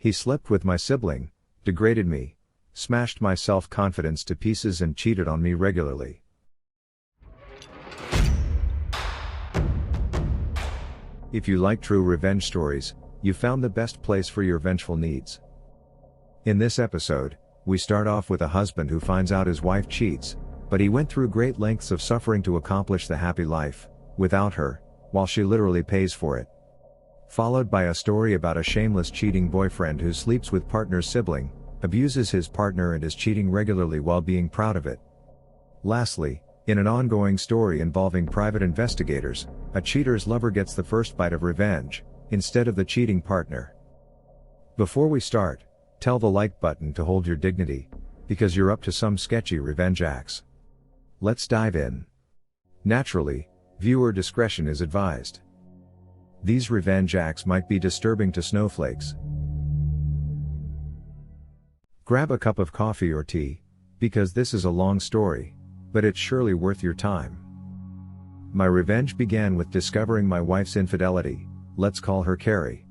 He slept with my sibling, degraded me, smashed my self-confidence to pieces and cheated on me regularly. If you like true revenge stories, you found the best place for your vengeful needs. In this episode, we start off with a husband who finds out his wife cheats, but he went through great lengths of suffering to accomplish the happy life, without her, while she literally pays for it. Followed by a story about a shameless cheating boyfriend who sleeps with partner's sibling, abuses his partner and is cheating regularly while being proud of it. Lastly, in an ongoing story involving private investigators, a cheater's lover gets the first bite of revenge, instead of the cheating partner. Before we start, tell the like button to hold your dignity, because you're up to some sketchy revenge acts. Let's dive in. Naturally, viewer discretion is advised. These revenge acts might be disturbing to snowflakes. Grab a cup of coffee or tea, because this is a long story, but it's surely worth your time. My revenge began with discovering my wife's infidelity. Let's call her Carrie.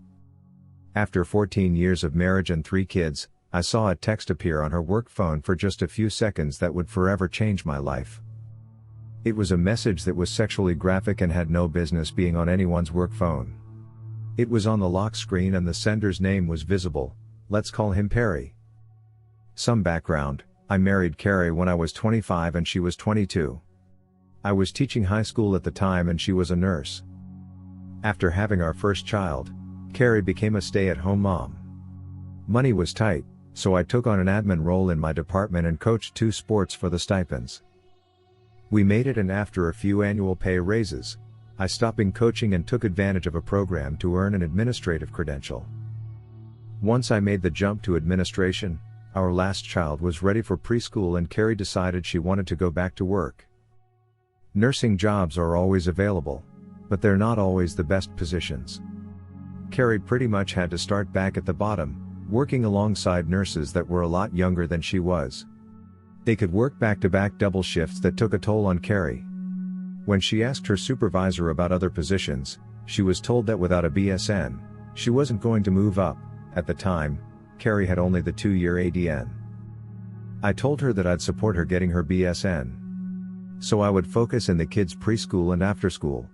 After 14 years of marriage and 3 kids, I saw a text appear on her work phone for just a few seconds that would forever change my life. It was a message that was sexually graphic and had no business being on anyone's work phone. It was on the lock screen and the sender's name was visible. Let's call him Perry. Some background: I married Carrie when I was 25 and she was 22. I was teaching high school at the time and she was a nurse. After having our first child, Carrie became a stay-at-home mom. Money was tight, so I took on an admin role in my department and coached 2 sports for the stipends. We made it, and after a few annual pay raises, I stopped coaching and took advantage of a program to earn an administrative credential. Once I made the jump to administration, our last child was ready for preschool and Carrie decided she wanted to go back to work. Nursing jobs are always available, but they're not always the best positions. Carrie pretty much had to start back at the bottom, working alongside nurses that were a lot younger than she was. They could work back-to-back double shifts that took a toll on Carrie. When she asked her supervisor about other positions, she was told that without a BSN, she wasn't going to move up. At the time, Carrie had only the 2-year ADN. I told her that I'd support her getting her BSN, so I would focus in the kids' preschool and after school.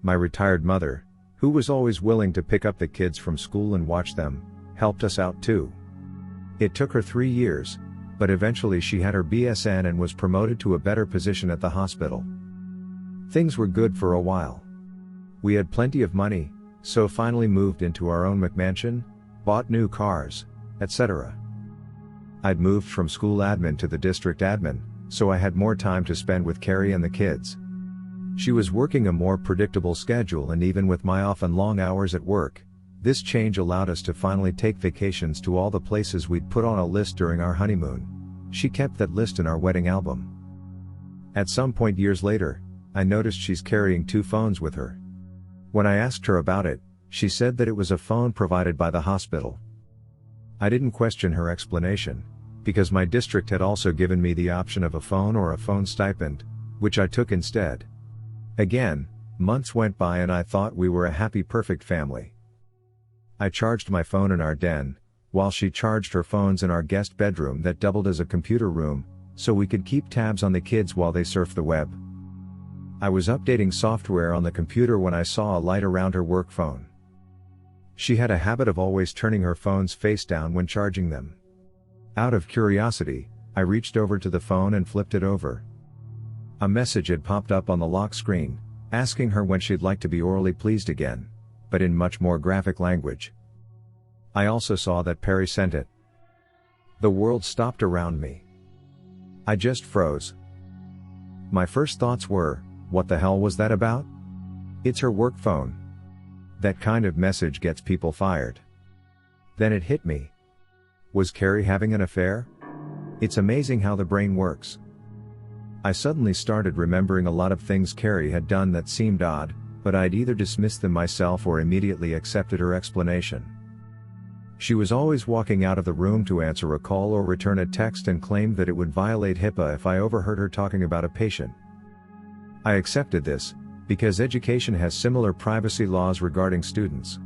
My retired mother, who was always willing to pick up the kids from school and watch them, helped us out too. It took her 3 years, but eventually she had her BSN and was promoted to a better position at the hospital. Things were good for a while. We had plenty of money, so finally moved into our own McMansion, bought new cars, etc. I'd moved from school admin to the district admin, so I had more time to spend with Carrie and the kids. She was working a more predictable schedule, and even with my often long hours at work, this change allowed us to finally take vacations to all the places we'd put on a list during our honeymoon. She kept that list in our wedding album. At some point years later, I noticed she's carrying 2 phones with her. When I asked her about it, she said that it was a phone provided by the hospital. I didn't question her explanation, because my district had also given me the option of a phone or a phone stipend, which I took instead. Again, months went by and I thought we were a happy, perfect family. I charged my phone in our den, while she charged her phones in our guest bedroom that doubled as a computer room, so we could keep tabs on the kids while they surfed the web. I was updating software on the computer when I saw a light around her work phone. She had a habit of always turning her phones face down when charging them. Out of curiosity, I reached over to the phone and flipped it over. A message had popped up on the lock screen, asking her when she'd like to be orally pleased again, but in much more graphic language. I also saw that Perry sent it. The world stopped around me. I just froze. My first thoughts were, what the hell was that about? It's her work phone. That kind of message gets people fired. Then it hit me. Was Carrie having an affair? It's amazing how the brain works. I suddenly started remembering a lot of things Carrie had done that seemed odd, but I'd either dismissed them myself or immediately accepted her explanation. She was always walking out of the room to answer a call or return a text and claimed that it would violate HIPAA if I overheard her talking about a patient. I accepted this, because education has similar privacy laws regarding students.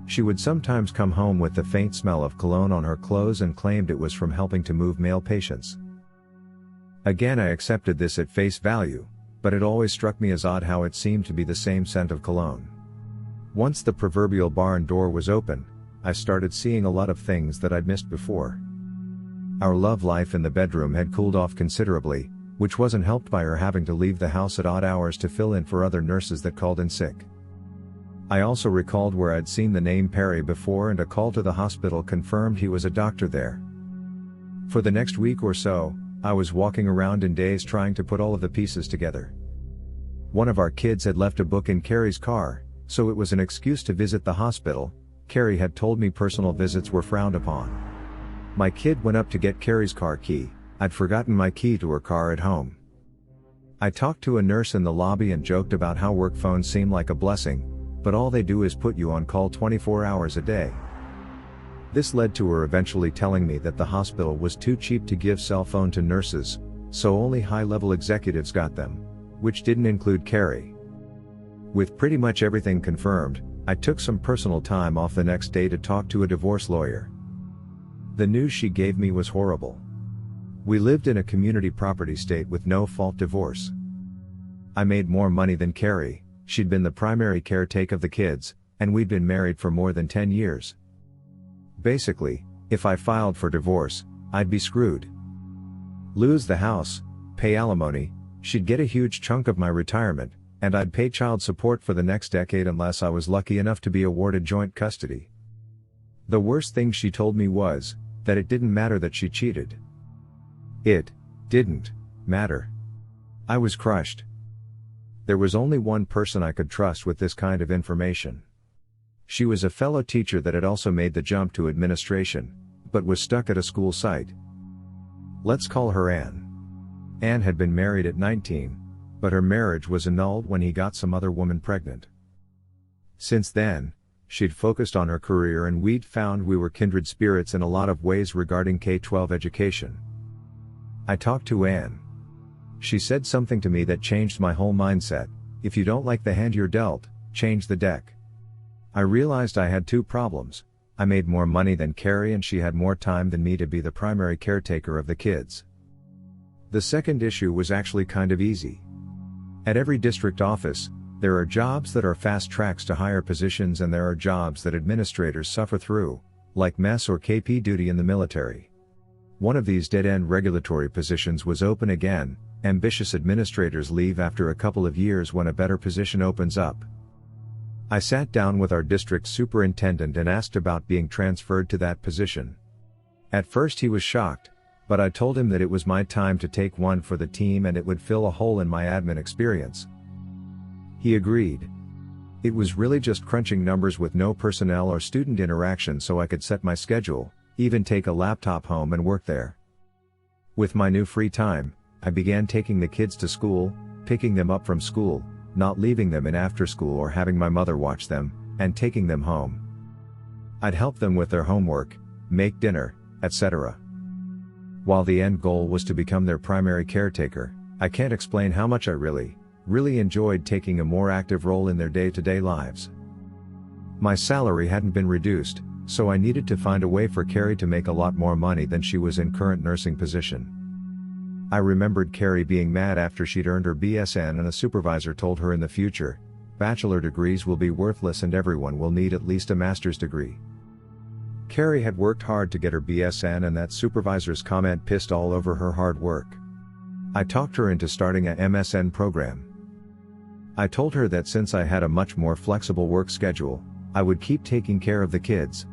She would sometimes come home with the faint smell of cologne on her clothes and claimed it was from helping to move male patients. Again, I accepted this at face value, but it always struck me as odd how it seemed to be the same scent of cologne. Once the proverbial barn door was open, I started seeing a lot of things that I'd missed before. Our love life in the bedroom had cooled off considerably, which wasn't helped by her having to leave the house at odd hours to fill in for other nurses that called in sick. I also recalled where I'd seen the name Perry before, and a call to the hospital confirmed he was a doctor there. For the next week or so, I was walking around in daze trying to put all of the pieces together. One of our kids had left a book in Carrie's car, so it was an excuse to visit the hospital. Carrie had told me personal visits were frowned upon. My kid went up to get Carrie's car key. I'd forgotten my key to her car at home. I talked to a nurse in the lobby and joked about how work phones seem like a blessing, but all they do is put you on call 24 hours a day. This led to her eventually telling me that the hospital was too cheap to give cell phone to nurses, so only high-level executives got them, which didn't include Carrie. With pretty much everything confirmed, I took some personal time off the next day to talk to a divorce lawyer. The news she gave me was horrible. We lived in a community property state with no-fault divorce. I made more money than Carrie, she'd been the primary caretaker of the kids, and we'd been married for more than 10 years. Basically, if I filed for divorce, I'd be screwed. Lose the house, pay alimony, she'd get a huge chunk of my retirement, and I'd pay child support for the next decade unless I was lucky enough to be awarded joint custody. The worst thing she told me was that it didn't matter that she cheated. It didn't matter. I was crushed. There was only one person I could trust with this kind of information. She was a fellow teacher that had also made the jump to administration, but was stuck at a school site. Let's call her Anne. Anne had been married at 19, but her marriage was annulled when he got some other woman pregnant. Since then, she'd focused on her career, and we'd found we were kindred spirits in a lot of ways regarding K-12 education. I talked to Anne. She said something to me that changed my whole mindset: if you don't like the hand you're dealt, change the deck. I realized I had two problems. I made more money than Carrie, and she had more time than me to be the primary caretaker of the kids. The second issue was actually kind of easy. At every district office, there are jobs that are fast tracks to higher positions, and there are jobs that administrators suffer through, like mess or KP duty in the military. One of these dead-end regulatory positions was open again. Ambitious administrators leave after a couple of years when a better position opens up. I sat down with our district superintendent and asked about being transferred to that position. At first he was shocked, but I told him that it was my time to take one for the team and it would fill a hole in my admin experience. He agreed. It was really just crunching numbers with no personnel or student interaction, so I could set my schedule, even take a laptop home and work there. With my new free time, I began taking the kids to school, picking them up from school, not leaving them in after school or having my mother watch them, and taking them home. I'd help them with their homework, make dinner, etc. While the end goal was to become their primary caretaker, I can't explain how much I really enjoyed taking a more active role in their day-to-day lives. My salary hadn't been reduced, so I needed to find a way for Carrie to make a lot more money than she was in current nursing position. I remembered Carrie being mad after she'd earned her BSN and a supervisor told her in the future, bachelor degrees will be worthless and everyone will need at least a master's degree. Carrie had worked hard to get her BSN, and that supervisor's comment pissed all over her hard work. I talked her into starting a MSN program. I told her that since I had a much more flexible work schedule, I would keep taking care of the kids.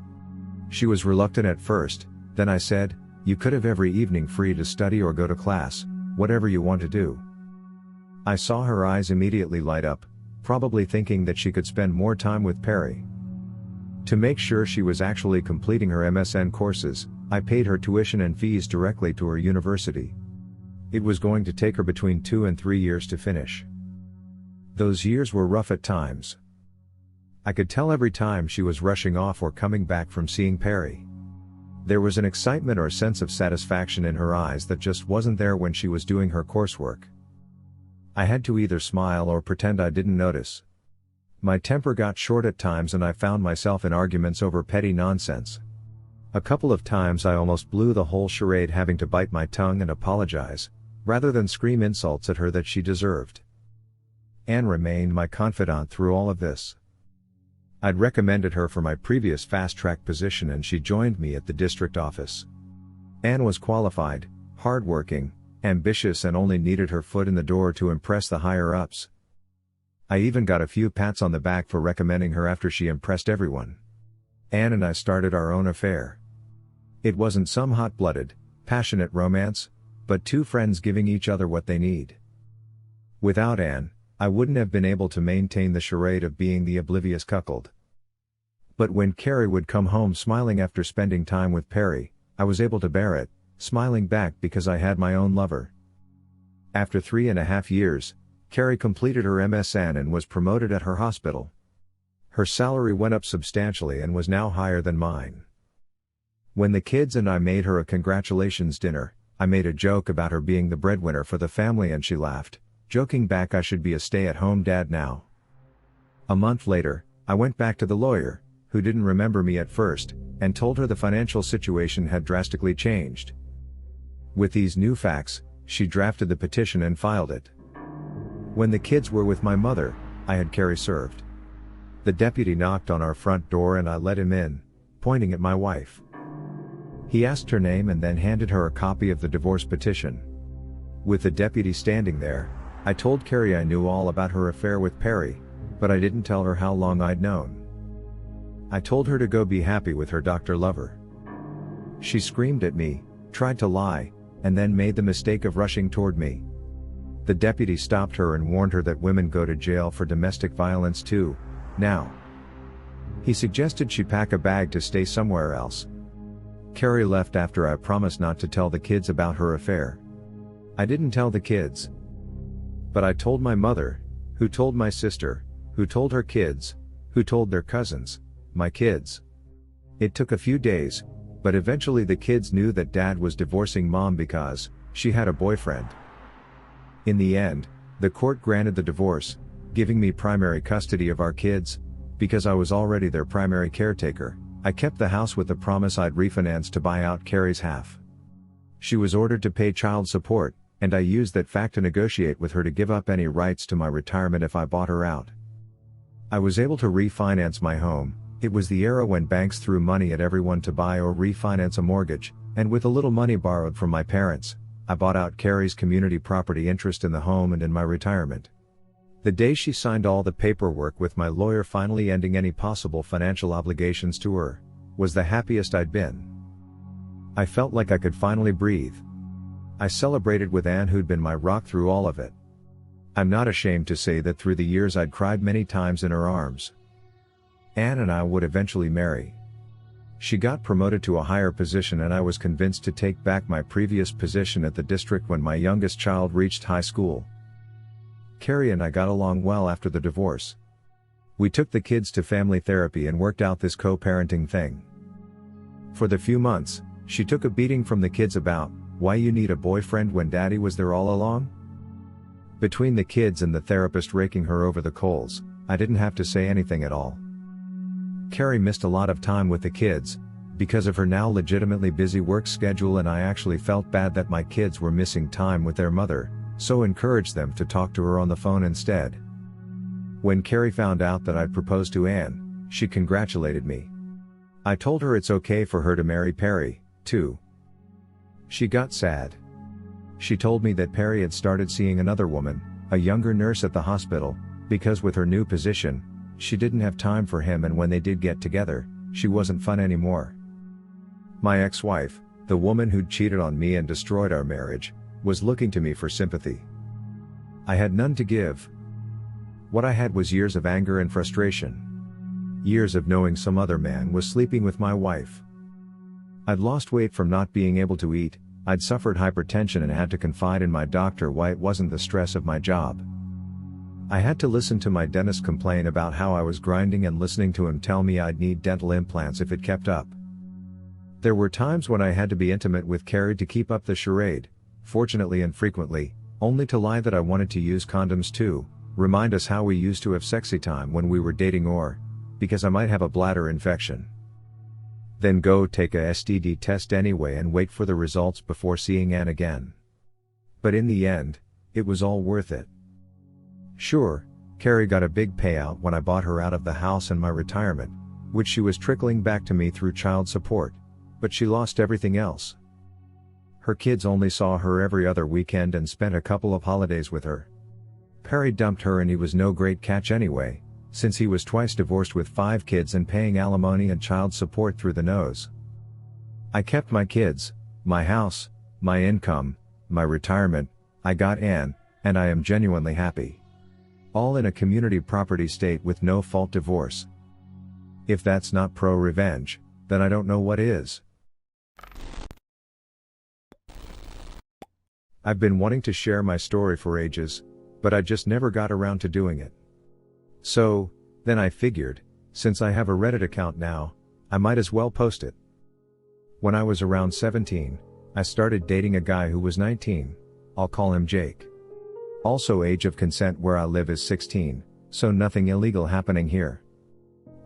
She was reluctant at first, then I said, "You could have every evening free to study or go to class, whatever you want to do." I saw her eyes immediately light up, probably thinking that she could spend more time with Perry. To make sure she was actually completing her MSN courses, I paid her tuition and fees directly to her university. It was going to take her between 2 and 3 years to finish. Those years were rough at times. I could tell every time she was rushing off or coming back from seeing Perry. There was an excitement or sense of satisfaction in her eyes that just wasn't there when she was doing her coursework. I had to either smile or pretend I didn't notice. My temper got short at times and I found myself in arguments over petty nonsense. A couple of times I almost blew the whole charade, having to bite my tongue and apologize, rather than scream insults at her that she deserved. Anne remained my confidant through all of this. I'd recommended her for my previous fast-track position and she joined me at the district office. Anne was qualified, hardworking, ambitious, and only needed her foot in the door to impress the higher-ups. I even got a few pats on the back for recommending her after she impressed everyone. Anne and I started our own affair. It wasn't some hot-blooded, passionate romance, but two friends giving each other what they need. Without Anne, I wouldn't have been able to maintain the charade of being the oblivious cuckold. But when Carrie would come home smiling after spending time with Perry, I was able to bear it, smiling back because I had my own lover. After 3.5 years, Carrie completed her MSN and was promoted at her hospital. Her salary went up substantially and was now higher than mine. When the kids and I made her a congratulations dinner, I made a joke about her being the breadwinner for the family and she laughed, joking back I should be a stay-at-home dad now. A month later, I went back to the lawyer, who didn't remember me at first, and told her the financial situation had drastically changed. With these new facts, she drafted the petition and filed it. When the kids were with my mother, I had Carrie served. The deputy knocked on our front door and I let him in, pointing at my wife. He asked her name and then handed her a copy of the divorce petition. With the deputy standing there, I told Carrie I knew all about her affair with Perry, but I didn't tell her how long I'd known. I told her to go be happy with her doctor lover. She screamed at me, tried to lie, and then made the mistake of rushing toward me. The deputy stopped her and warned her that women go to jail for domestic violence too, now. He suggested she pack a bag to stay somewhere else. Carrie left after I promised not to tell the kids about her affair. I didn't tell the kids. But I told my mother, who told my sister, who told her kids, who told their cousins, my kids. It took a few days, but eventually the kids knew that Dad was divorcing Mom because she had a boyfriend. In the end, the court granted the divorce, giving me primary custody of our kids. Because I was already their primary caretaker, I kept the house with the promise I'd refinance to buy out Carrie's half. She was ordered to pay child support, and I used that fact to negotiate with her to give up any rights to my retirement if I bought her out. I was able to refinance my home. It was the era when banks threw money at everyone to buy or refinance a mortgage, and with a little money borrowed from my parents, I bought out Carrie's community property interest in the home and in my retirement. The day she signed all the paperwork with my lawyer finally ending any possible financial obligations to her, was the happiest I'd been. I felt like I could finally breathe. I celebrated with Anne, who'd been my rock through all of it. I'm not ashamed to say that through the years I'd cried many times in her arms. Anne and I would eventually marry. She got promoted to a higher position and I was convinced to take back my previous position at the district when my youngest child reached high school. Carrie and I got along well after the divorce. We took the kids to family therapy and worked out this co-parenting thing. For the few months, she took a beating from the kids about why you need a boyfriend when daddy was there all along. Between the kids and the therapist raking her over the coals, I didn't have to say anything at all. Carrie missed a lot of time with the kids, because of her now legitimately busy work schedule, and I actually felt bad that my kids were missing time with their mother, so encouraged them to talk to her on the phone instead. When Carrie found out that I'd proposed to Anne, she congratulated me. I told her it's okay for her to marry Perry, too. She got sad. She told me that Perry had started seeing another woman, a younger nurse at the hospital, because with her new position, she didn't have time for him, and when they did get together, she wasn't fun anymore. My ex-wife, the woman who'd cheated on me and destroyed our marriage, was looking to me for sympathy. I had none to give. What I had was years of anger and frustration. Years of knowing some other man was sleeping with my wife. I'd lost weight from not being able to eat, I'd suffered hypertension and had to confide in my doctor why it wasn't the stress of my job. I had to listen to my dentist complain about how I was grinding and listening to him tell me I'd need dental implants if it kept up. There were times when I had to be intimate with Carrie to keep up the charade, fortunately and frequently, only to lie that I wanted to use condoms too, remind us how we used to have sexy time when we were dating, or because I might have a bladder infection. Then go take a STD test anyway and wait for the results before seeing Ann again. But in the end, it was all worth it. Sure, Carrie got a big payout when I bought her out of the house and my retirement, which she was trickling back to me through child support, but she lost everything else. Her kids only saw her every other weekend and spent a couple of holidays with her. Perry dumped her and he was no great catch anyway, since he was twice divorced with 5 kids and paying alimony and child support through the nose. I kept my kids, my house, my income, my retirement, I got Ann, and I am genuinely happy. All in a community property state with no fault divorce. If that's not pro-revenge, then I don't know what is. I've been wanting to share my story for ages, but I just never got around to doing it. So, then I figured, since I have a Reddit account now, I might as well post it. When I was around 17, I started dating a guy who was 19, I'll call him Jake. Also, age of consent where I live is 16, so nothing illegal happening here.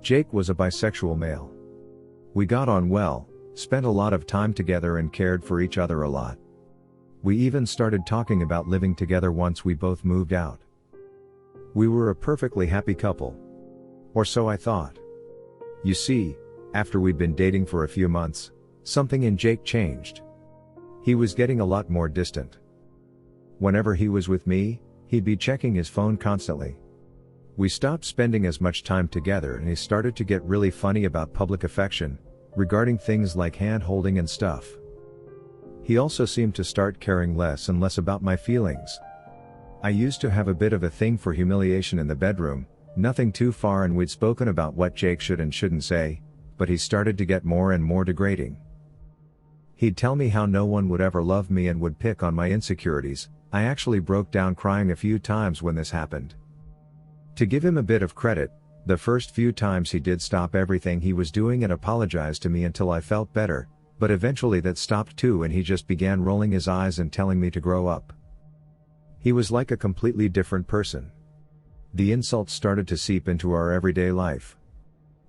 Jake was a bisexual male. We got on well, spent a lot of time together and cared for each other a lot. We even started talking about living together once we both moved out. We were a perfectly happy couple. Or so I thought. You see, after we'd been dating for a few months, something in Jake changed. He was getting a lot more distant. Whenever he was with me, he'd be checking his phone constantly. We stopped spending as much time together and he started to get really funny about public affection, regarding things like hand-holding and stuff. He also seemed to start caring less and less about my feelings. I used to have a bit of a thing for humiliation in the bedroom, nothing too far, and we'd spoken about what Jake should and shouldn't say, but he started to get more and more degrading. He'd tell me how no one would ever love me and would pick on my insecurities. I actually broke down crying a few times when this happened. To give him a bit of credit, the first few times he did stop everything he was doing and apologize to me until I felt better, but eventually that stopped too and he just began rolling his eyes and telling me to grow up. He was like a completely different person. The insults started to seep into our everyday life.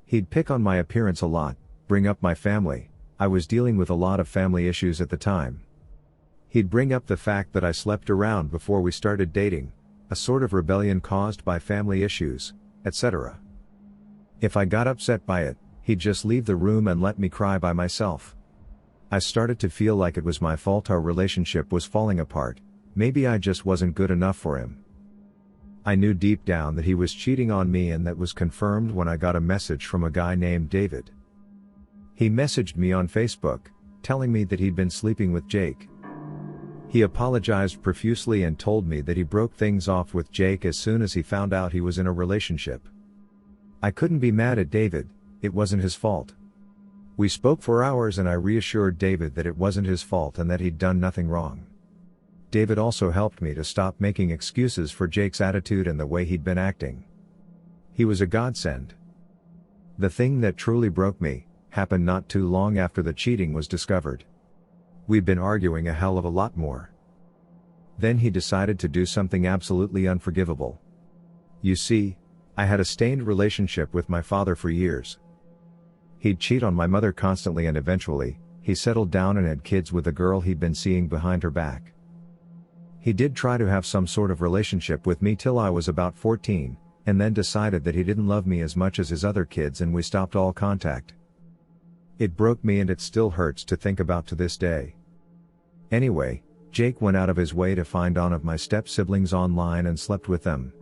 He'd pick on my appearance a lot, bring up my family. I was dealing with a lot of family issues at the time. He'd bring up the fact that I slept around before we started dating, a sort of rebellion caused by family issues, etc. If I got upset by it, he'd just leave the room and let me cry by myself. I started to feel like it was my fault our relationship was falling apart, maybe I just wasn't good enough for him. I knew deep down that he was cheating on me, and that was confirmed when I got a message from a guy named David. He messaged me on Facebook, telling me that he'd been sleeping with Jake. He apologized profusely and told me that he broke things off with Jake as soon as he found out he was in a relationship. I couldn't be mad at David, it wasn't his fault. We spoke for hours and I reassured David that it wasn't his fault and that he'd done nothing wrong. David also helped me to stop making excuses for Jake's attitude and the way he'd been acting. He was a godsend. The thing that truly broke me happened not too long after the cheating was discovered. We'd been arguing a hell of a lot more. Then he decided to do something absolutely unforgivable. You see, I had a stained relationship with my father for years. He'd cheat on my mother constantly and eventually, he settled down and had kids with a girl he'd been seeing behind her back. He did try to have some sort of relationship with me till I was about 14, and then decided that he didn't love me as much as his other kids and we stopped all contact. It broke me and it still hurts to think about to this day. Anyway, Jake went out of his way to find one of my step-siblings online and slept with them.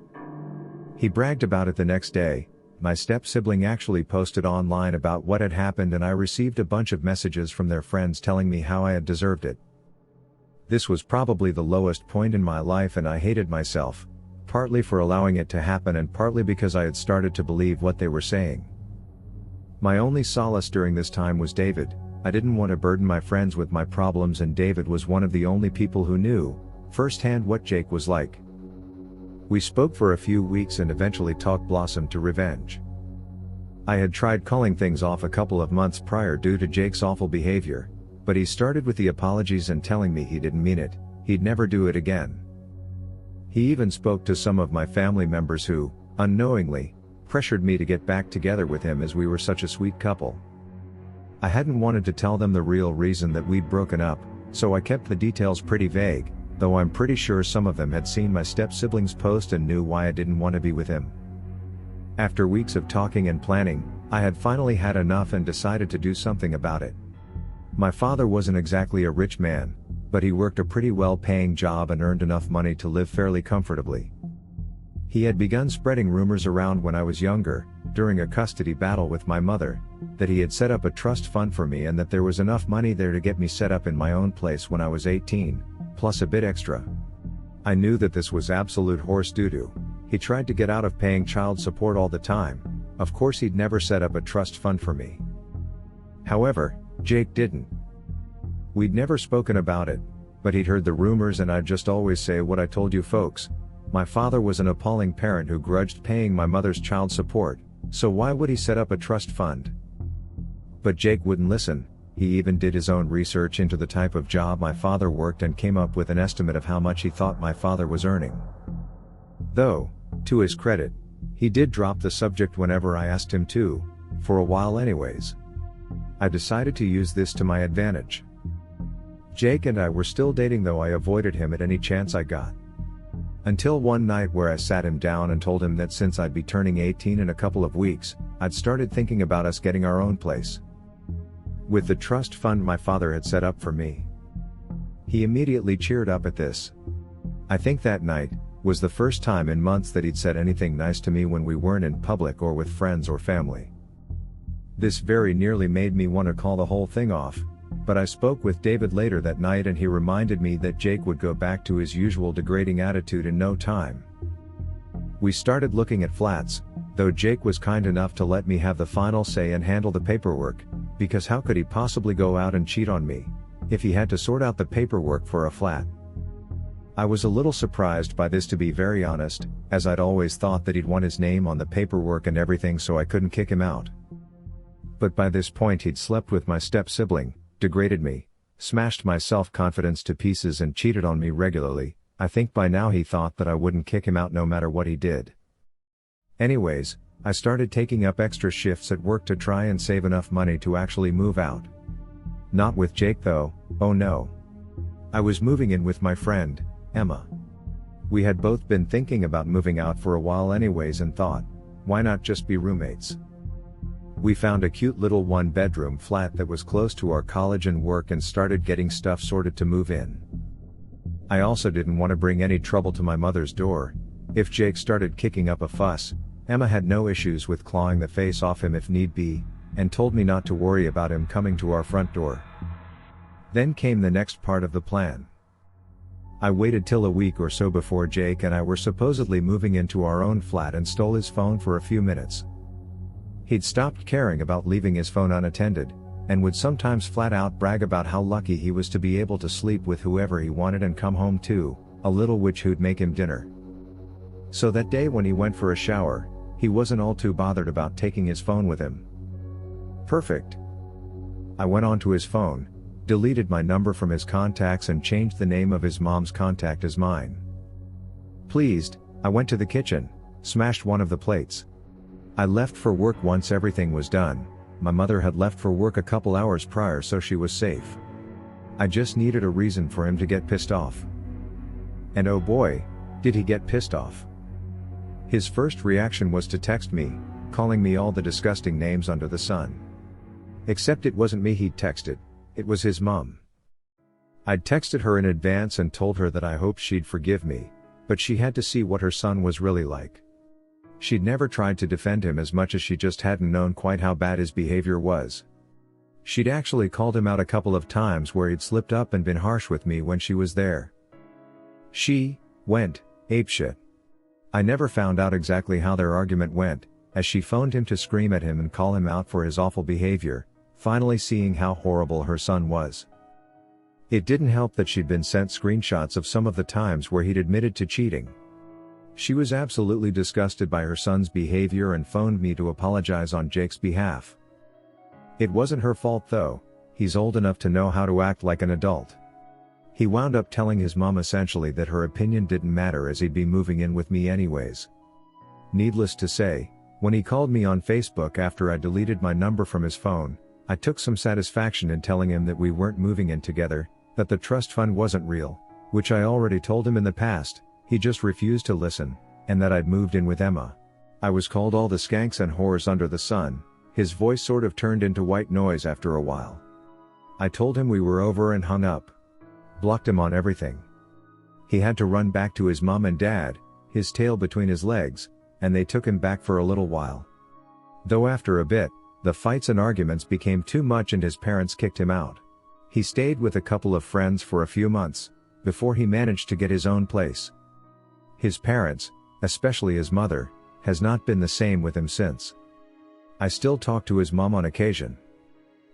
He bragged about it the next day. My step-sibling actually posted online about what had happened and I received a bunch of messages from their friends telling me how I had deserved it. This was probably the lowest point in my life and I hated myself, partly for allowing it to happen and partly because I had started to believe what they were saying. My only solace during this time was David. I didn't want to burden my friends with my problems and David was one of the only people who knew, firsthand, what Jake was like. We spoke for a few weeks and eventually talk blossomed to revenge. I had tried calling things off a couple of months prior due to Jake's awful behavior, but he started with the apologies and telling me he didn't mean it, he'd never do it again. He even spoke to some of my family members who, unknowingly, pressured me to get back together with him as we were such a sweet couple. I hadn't wanted to tell them the real reason that we'd broken up, so I kept the details pretty vague, though I'm pretty sure some of them had seen my step-sibling's post and knew why I didn't want to be with him. After weeks of talking and planning, I had finally had enough and decided to do something about it. My father wasn't exactly a rich man, but he worked a pretty well-paying job and earned enough money to live fairly comfortably. He had begun spreading rumors around when I was younger, during a custody battle with my mother, that he had set up a trust fund for me and that there was enough money there to get me set up in my own place when I was 18, plus a bit extra. I knew that this was absolute horse doo-doo. He tried to get out of paying child support all the time. Of course he'd never set up a trust fund for me. However, Jake didn't. We'd never spoken about it, but he'd heard the rumors and I'd just always say what I told you folks. My father was an appalling parent who grudged paying my mother's child support, so why would he set up a trust fund? But Jake wouldn't listen. He even did his own research into the type of job my father worked and came up with an estimate of how much he thought my father was earning. Though, to his credit, he did drop the subject whenever I asked him to, for a while anyways. I decided to use this to my advantage. Jake and I were still dating, though I avoided him at any chance I got. Until one night where I sat him down and told him that since I'd be turning 18 in a couple of weeks, I'd started thinking about us getting our own place, with the trust fund my father had set up for me. He immediately cheered up at this. I think that night was the first time in months that he'd said anything nice to me when we weren't in public or with friends or family. This very nearly made me want to call the whole thing off, but I spoke with David later that night and he reminded me that Jake would go back to his usual degrading attitude in no time. We started looking at flats, though Jake was kind enough to let me have the final say and handle the paperwork, because how could he possibly go out and cheat on me, if he had to sort out the paperwork for a flat? I was a little surprised by this, to be very honest, as I'd always thought that he'd want his name on the paperwork and everything so I couldn't kick him out. But by this point he'd slept with my step-sibling, degraded me, smashed my self-confidence to pieces and cheated on me regularly. I think by now he thought that I wouldn't kick him out no matter what he did. Anyways, I started taking up extra shifts at work to try and save enough money to actually move out. Not with Jake though, oh no. I was moving in with my friend, Emma. We had both been thinking about moving out for a while anyways and thought, why not just be roommates? We found a cute little one-bedroom flat that was close to our college and work and started getting stuff sorted to move in. I also didn't want to bring any trouble to my mother's door. If Jake started kicking up a fuss, Emma had no issues with clawing the face off him if need be, and told me not to worry about him coming to our front door. Then came the next part of the plan. I waited till a week or so before Jake and I were supposedly moving into our own flat and stole his phone for a few minutes. He'd stopped caring about leaving his phone unattended, and would sometimes flat out brag about how lucky he was to be able to sleep with whoever he wanted and come home to a little witch who'd make him dinner. So that day when he went for a shower, he wasn't all too bothered about taking his phone with him. Perfect. I went onto his phone, deleted my number from his contacts and changed the name of his mom's contact as mine. Pleased, I went to the kitchen, smashed one of the plates. I left for work once everything was done. My mother had left for work a couple hours prior, so she was safe. I just needed a reason for him to get pissed off. And oh boy, did he get pissed off. His first reaction was to text me, calling me all the disgusting names under the sun. Except it wasn't me he'd texted, it was his mom. I'd texted her in advance and told her that I hoped she'd forgive me, but she had to see what her son was really like. She'd never tried to defend him as much as she just hadn't known quite how bad his behavior was. She'd actually called him out a couple of times where he'd slipped up and been harsh with me when she was there. She went apeshit. I never found out exactly how their argument went, as she phoned him to scream at him and call him out for his awful behavior, finally seeing how horrible her son was. It didn't help that she'd been sent screenshots of some of the times where he'd admitted to cheating. She was absolutely disgusted by her son's behavior and phoned me to apologize on Jake's behalf. It wasn't her fault though, he's old enough to know how to act like an adult. He wound up telling his mom essentially that her opinion didn't matter as he'd be moving in with me anyways. Needless to say, when he called me on Facebook after I deleted my number from his phone, I took some satisfaction in telling him that we weren't moving in together, that the trust fund wasn't real, which I already told him in the past, he just refused to listen, and that I'd moved in with Emma. I was called all the skanks and whores under the sun. His voice sort of turned into white noise after a while. I told him we were over and hung up. Blocked him on everything. He had to run back to his mom and dad, his tail between his legs, and they took him back for a little while. Though after a bit, the fights and arguments became too much and his parents kicked him out. He stayed with a couple of friends for a few months, before he managed to get his own place. His parents, especially his mother, has not been the same with him since. I still talk to his mom on occasion.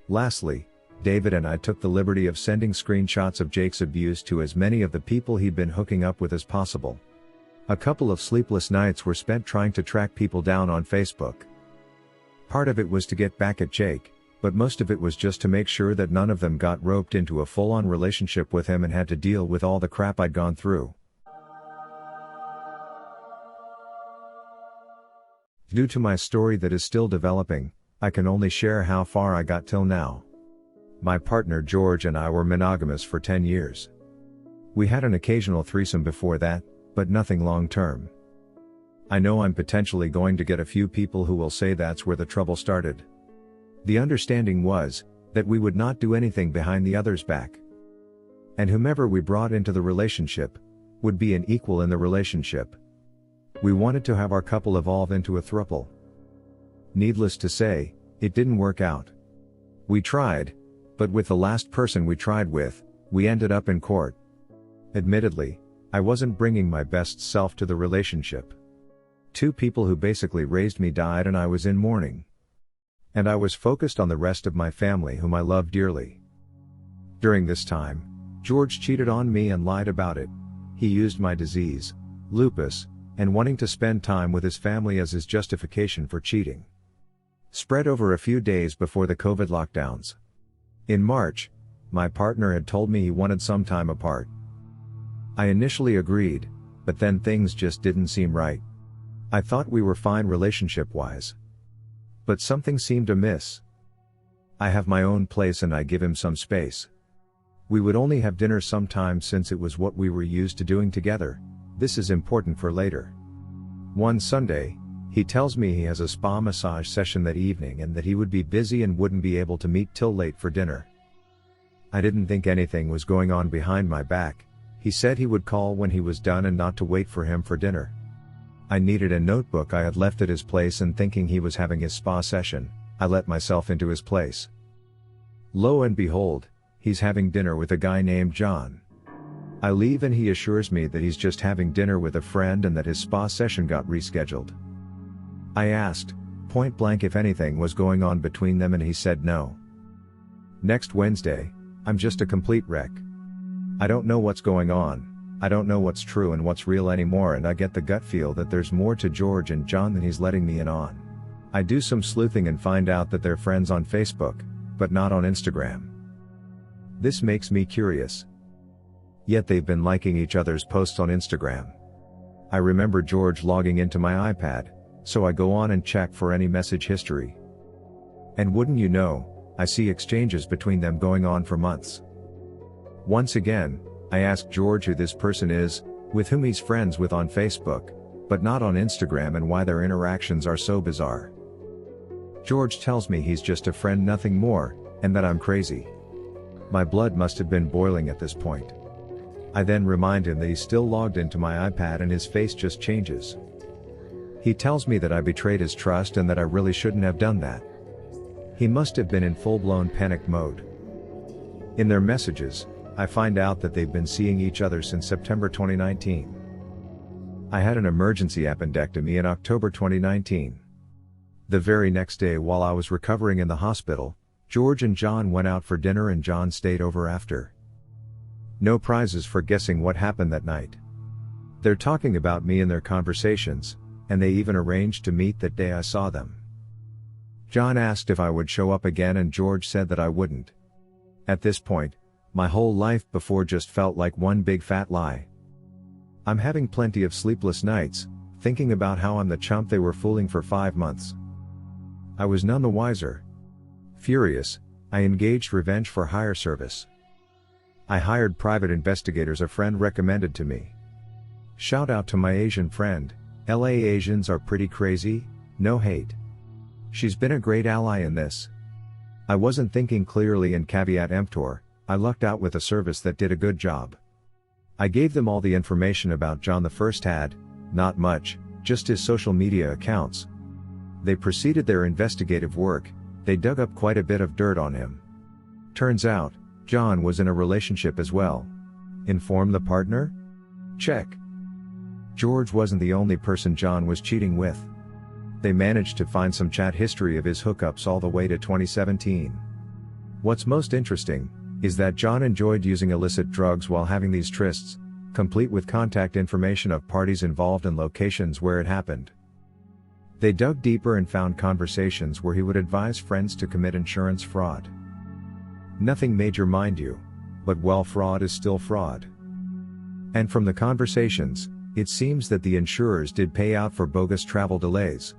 Lastly, David and I took the liberty of sending screenshots of Jake's abuse to as many of the people he'd been hooking up with as possible. A couple of sleepless nights were spent trying to track people down on Facebook. Part of it was to get back at Jake, but most of it was just to make sure that none of them got roped into a full-on relationship with him and had to deal with all the crap I'd gone through. Due to my story that is still developing, I can only share how far I got till now. My partner George and I were monogamous for 10 years. We had an occasional threesome before that, but nothing long term. I know I'm potentially going to get a few people who will say that's where the trouble started. The understanding was that we would not do anything behind the other's back. And whomever we brought into the relationship would be an equal in the relationship. We wanted to have our couple evolve into a throuple. Needless to say, it didn't work out. We tried, but with the last person we tried with, we ended up in court. Admittedly, I wasn't bringing my best self to the relationship. Two people who basically raised me died and I was in mourning. And I was focused on the rest of my family whom I love dearly. During this time, George cheated on me and lied about it. He used my disease, lupus, and wanting to spend time with his family as his justification for cheating. Spread over a few days before the COVID lockdowns. In March, my partner had told me he wanted some time apart. I initially agreed, but then things just didn't seem right. I thought we were fine relationship-wise. But something seemed amiss. I have my own place and I give him some space. We would only have dinner sometimes since it was what we were used to doing together. This is important for later. One Sunday, he tells me he has a spa massage session that evening and that he would be busy and wouldn't be able to meet till late for dinner. I didn't think anything was going on behind my back. He said he would call when he was done and not to wait for him for dinner. I needed a notebook I had left at his place and thinking he was having his spa session, I let myself into his place. Lo and behold, he's having dinner with a guy named John. I leave and he assures me that he's just having dinner with a friend and that his spa session got rescheduled. I asked, point blank, if anything was going on between them and he said no. Next Wednesday, I'm just a complete wreck. I don't know what's going on, I don't know what's true and what's real anymore, and I get the gut feel that there's more to George and John than he's letting me in on. I do some sleuthing and find out that they're friends on Facebook, but not on Instagram. This makes me curious. Yet they've been liking each other's posts on Instagram. I remember George logging into my iPad, so I go on and check for any message history. And wouldn't you know, I see exchanges between them going on for months. Once again, I ask George who this person is, with whom he's friends with on Facebook, but not on Instagram, and why their interactions are so bizarre. George tells me he's just a friend, nothing more, and that I'm crazy. My blood must have been boiling at this point. I then remind him that he's still logged into my iPad and his face just changes. He tells me that I betrayed his trust and that I really shouldn't have done that. He must have been in full-blown panic mode. In their messages, I find out that they've been seeing each other since September 2019. I had an emergency appendectomy in October 2019. The very next day, while I was recovering in the hospital, George and John went out for dinner and John stayed over after. No prizes for guessing what happened that night. They're talking about me in their conversations, and they even arranged to meet that day I saw them. John asked if I would show up again and George said that I wouldn't. At this point, My whole life before just felt like one big fat lie. I'm having plenty of sleepless nights, thinking about how I'm the chump they were fooling for 5 months. I was none the wiser. Furious, I engaged revenge for hire service. I hired private investigators a friend recommended to me. Shout out to my Asian friend. LA Asians are pretty crazy, no hate. She's been a great ally in this. I wasn't thinking clearly and caveat emptor, I lucked out with a service that did a good job. I gave them all the information about John the first had, not much, just his social media accounts. They proceeded their investigative work, they dug up quite a bit of dirt on him. Turns out, John was in a relationship as well. Inform the partner? Check. George wasn't the only person John was cheating with. They managed to find some chat history of his hookups all the way to 2017. What's most interesting is that John enjoyed using illicit drugs while having these trysts, complete with contact information of parties involved and locations where it happened. They dug deeper and found conversations where he would advise friends to commit insurance fraud. Nothing major, mind you, but well, fraud is still fraud. And from the conversations, it seems that the insurers did pay out for bogus travel delays.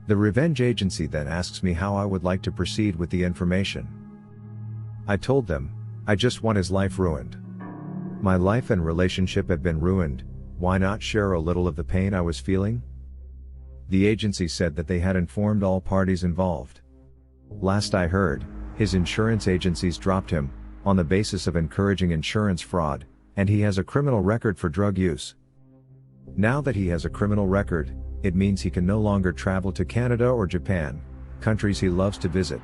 The revenge agency then asks me how I would like to proceed with the information. I told them, I just want his life ruined. My life and relationship have been ruined, why not share a little of the pain I was feeling? The agency said that they had informed all parties involved. Last I heard, his insurance agencies dropped him, on the basis of encouraging insurance fraud, and he has a criminal record for drug use. Now that he has a criminal record, it means he can no longer travel to Canada or Japan, countries he loves to visit.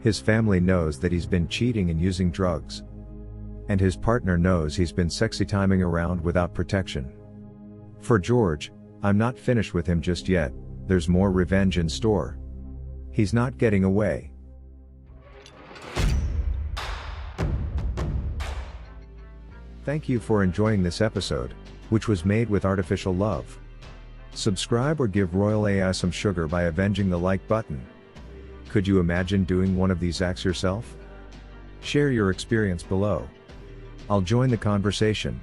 His family knows that he's been cheating and using drugs. And his partner knows he's been sexy timing around without protection. For George, I'm not finished with him just yet, there's more revenge in store. He's not getting away. Thank you for enjoying this episode, which was made with artificial love. Subscribe or give Royal AI some sugar by avenging the like button. Could you imagine doing one of these acts yourself? Share your experience below. I'll join the conversation.